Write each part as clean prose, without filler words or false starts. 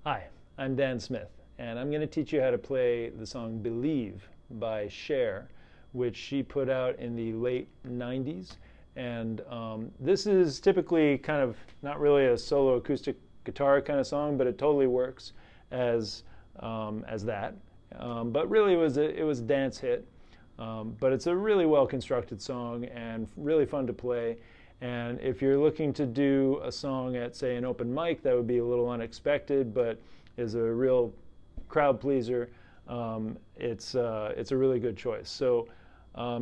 Hi, I'm Dan Smith, and I'm going to teach you how to play the song Believe by Cher, which she put out in the late 90s. And this is typically kind of not really a solo acoustic guitar kind of song, but it totally works as that. But really it was a dance hit. But it's a really well constructed song and really fun to play. And if you're looking to do a song at, say, an open mic, that would be a little unexpected, but is a real crowd pleaser. It's a really good choice. So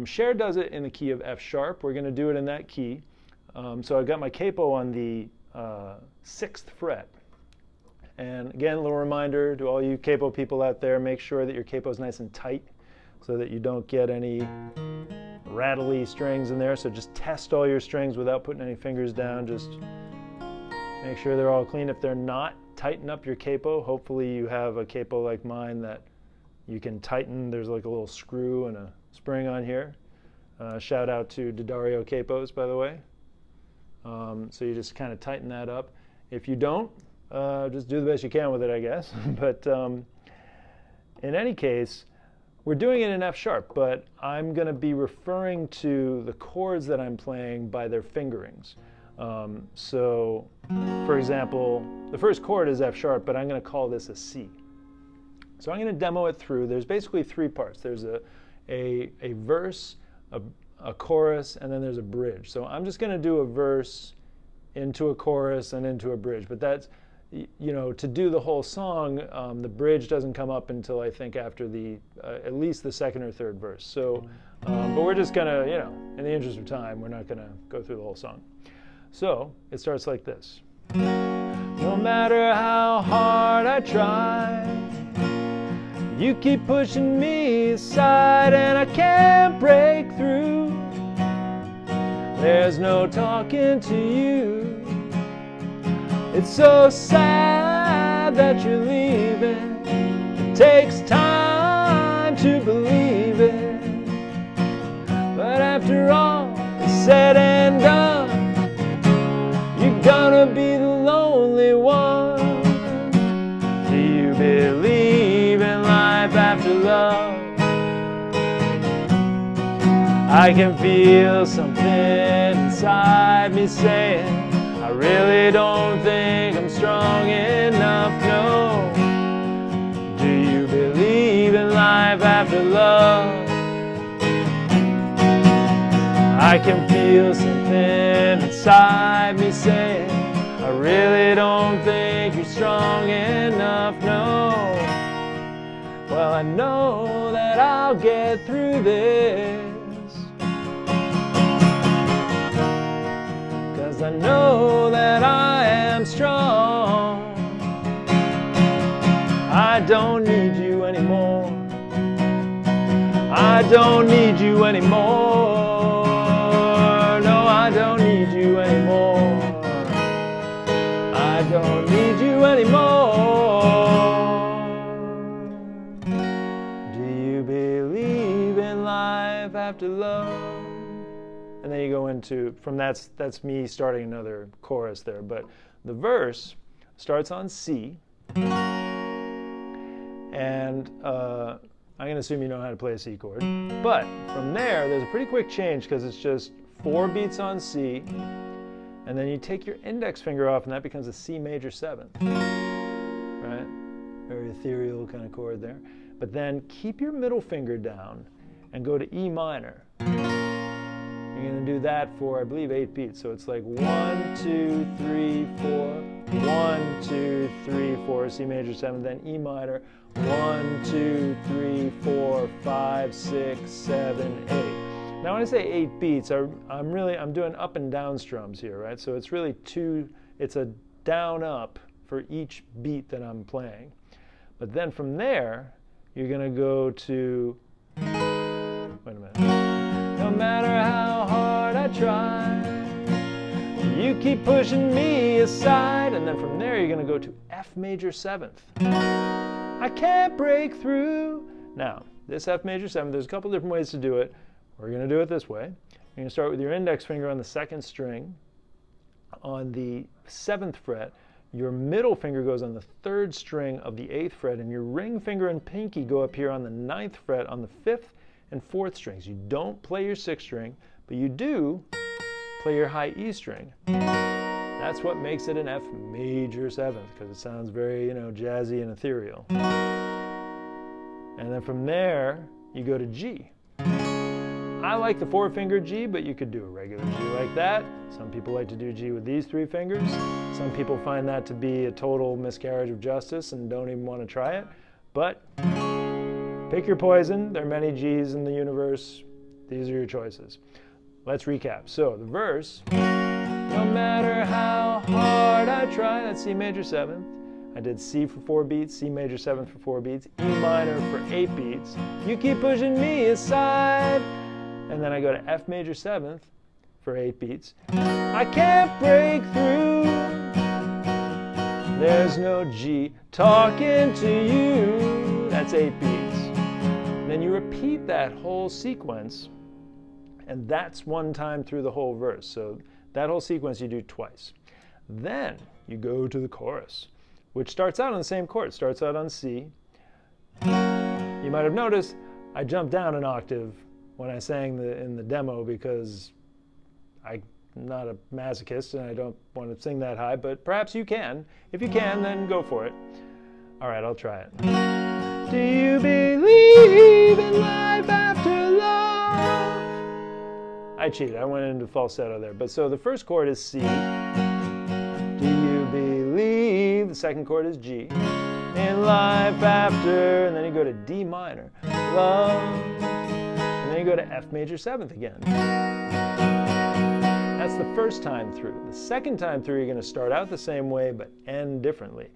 Cher does it in the key of F sharp. We're going to do it in that key. So I've got my capo on the 6th fret. And again, a little reminder to all you capo people out there, make sure that your capo is nice and tight so that you don't get any rattly strings in there. So just test all your strings without putting any fingers down. Just make sure they're all clean. If they're not, tighten up your capo. Hopefully you have a capo like mine that you can tighten. There's like a little screw and a spring on here. Shout out to D'Addario capos, by the way. So you just kind of tighten that up. If you don't, just do the best you can with it, I guess. But in any case, we're doing it in F sharp, but I'm going to be referring to the chords that I'm playing by their fingerings. So, for example, the first chord is F sharp, but I'm going to call this a C. So I'm going to demo it through. There's basically 3 parts. There's a verse, a chorus, and then there's a bridge. So I'm just going to do a verse into a chorus and into a bridge. But that's, you know, to do the whole song, the bridge doesn't come up until I think after the at least the 2nd or 3rd verse. So, but we're just gonna, you know, in the interest of time, we're not gonna go through the whole song. So it starts like this: no matter how hard I try, you keep pushing me aside, and I can't break through. There's no talking to you. It's so sad that you're leaving. It takes time to believe it. But after all is said and done, you're gonna be the lonely one. Do you believe in life after love? I can feel something inside me saying, I really don't think I'm strong enough, no. Do you believe in life after love? I can feel something inside me saying, I really don't think you're strong enough, no. Well, I know that I'll get through this, 'cause I know that I am strong. I don't need you anymore. I don't need you anymore. No, I don't need you anymore. I don't need you anymore. Do you believe in life after love? And then you go into, from that's me starting another chorus there. But the verse starts on C. And I'm going to assume you know how to play a C chord. But from there's a pretty quick change, because it's just 4 beats on C. And then you take your index finger off, and that becomes a C major 7th. Right? Very ethereal kind of chord there. But then keep your middle finger down and go to E minor. You're going to do that for, I believe, 8 beats. So it's like 1, 2, 3, 4, 1, 2, 3, 4, C major 7, then E minor, 1, 2, 3, 4, 5, 6, 7, 8. Now when I say 8 beats, I'm doing up and down strums here, right? So it's really it's a down up for each beat that I'm playing. But then from there, you're going to go to, wait a minute. No matter how hard I try, you keep pushing me aside. And then from there, you're going to go to F major 7th. I can't break through. Now, this F major 7th, there's a couple different ways to do it. We're going to do it this way. You're going to start with your index finger on the 2nd string. On the 7th fret, your middle finger goes on the 3rd string of the 8th fret, and your ring finger and pinky go up here on the 9th fret on the 5th and 4th strings. You don't play your 6th string, but you do play your high E string. That's what makes it an F major 7th, because it sounds very, jazzy and ethereal. And then from there, you go to G. I like the 4-finger G, but you could do a regular G like that. Some people like to do G with these 3 fingers. Some people find that to be a total miscarriage of justice and don't even want to try it. But pick your poison. There are many Gs in the universe. These are your choices. Let's recap. So the verse, no matter how hard I try, that's C major 7th. I did C for 4 beats, C major 7th for 4 beats, E minor for 8 beats. You keep pushing me aside. And then I go to F major 7th for 8 beats. I can't break through. There's no G talking to you. That's 8 beats. Then you repeat that whole sequence, and that's 1 time through the whole verse. So that whole sequence you do twice. Then you go to the chorus, which starts out on the same chord. It starts out on C. You might have noticed I jumped down an octave when I sang in the demo, because I'm not a masochist and I don't want to sing that high, but perhaps you can. If you can, then go for it. All right, I'll try it. Do you believe in life after love? I cheated. I went into falsetto there. But so the first chord is C. Do you believe? The second chord is G. In life after, and then you go to D minor. Love. Then you go to F major 7th again. That's the first time through. The second time through, you're going to start out the same way, but end differently.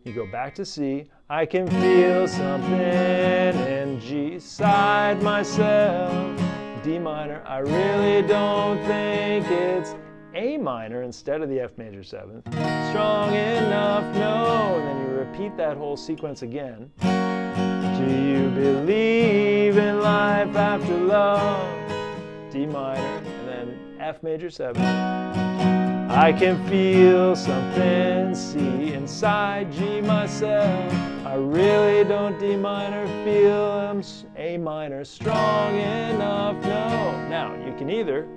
You go back to C. I can feel something in G side myself. D minor. I really don't think it's A minor instead of the F major 7th. Strong enough, no. And then you repeat that whole sequence again. Do you believe in life after love? D minor, and then F major 7th. I can feel something, C inside G myself. I really don't D minor feel A minor strong enough, no. Now, you can either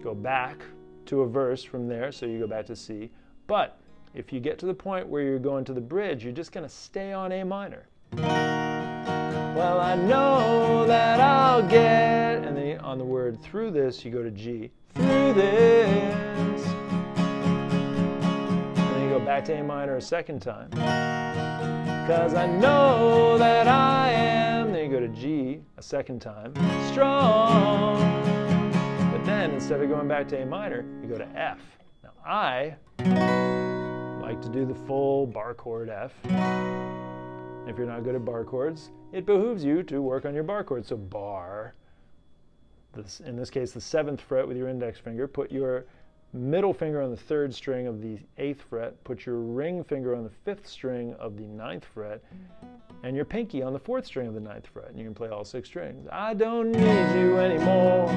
go back to a verse from there, so you go back to C, but if you get to the point where you're going to the bridge, you're just going to stay on A minor. Well, I know that I'll get, and then on the word through this, you go to G. Through this. And then you go back to A minor a second time. Because I know that I am. Then you go to G a second time. Strong. But then, instead of going back to A minor, you go to F. Now, I like to do the full bar chord F. If you're not good at bar chords, it behooves you to work on your bar chords. So bar, in this case the 7th fret with your index finger, put your middle finger on the 3rd string of the 8th fret, put your ring finger on the 5th string of the 9th fret, and your pinky on the 4th string of the 9th fret, and you can play all 6 strings. I don't need you anymore.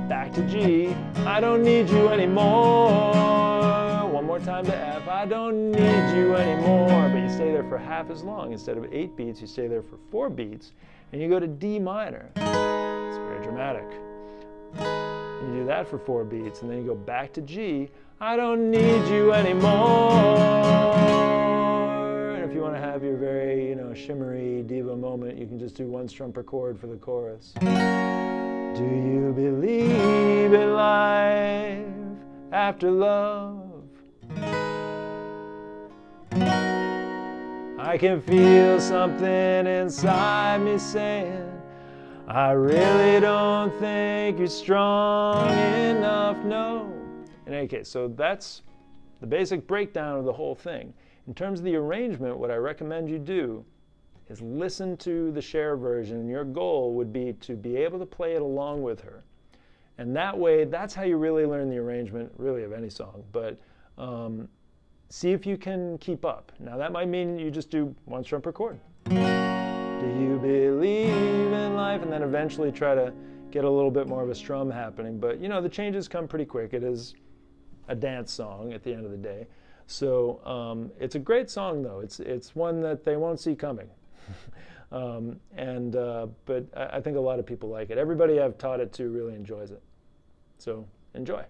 Back to G. I don't need you anymore. One more time to F. I don't need you anymore. But you stay there for half as long. Instead of 8 beats, you stay there for 4 beats, and you go to D minor. It's very dramatic. You do that for 4 beats, and then you go back to G. I don't need you anymore. And if you want to have your very, shimmery diva moment, you can just do 1 strum per chord for the chorus. Do you believe in life after love? I can feel something inside me saying, I really don't think you're strong enough, no. In any case, so that's the basic breakdown of the whole thing. In terms of the arrangement, what I recommend you do is listen to the Cher version. Your goal would be to be able to play it along with her. And that way, that's how you really learn the arrangement, really, of any song. But see if you can keep up. Now, that might mean you just do 1 strum per chord. Do you believe in life? And then eventually try to get a little bit more of a strum happening. But, the changes come pretty quick. It is a dance song at the end of the day. So it's a great song, though. It's one that they won't see coming. But I think a lot of people like it. Everybody I've taught it to really enjoys it. So enjoy.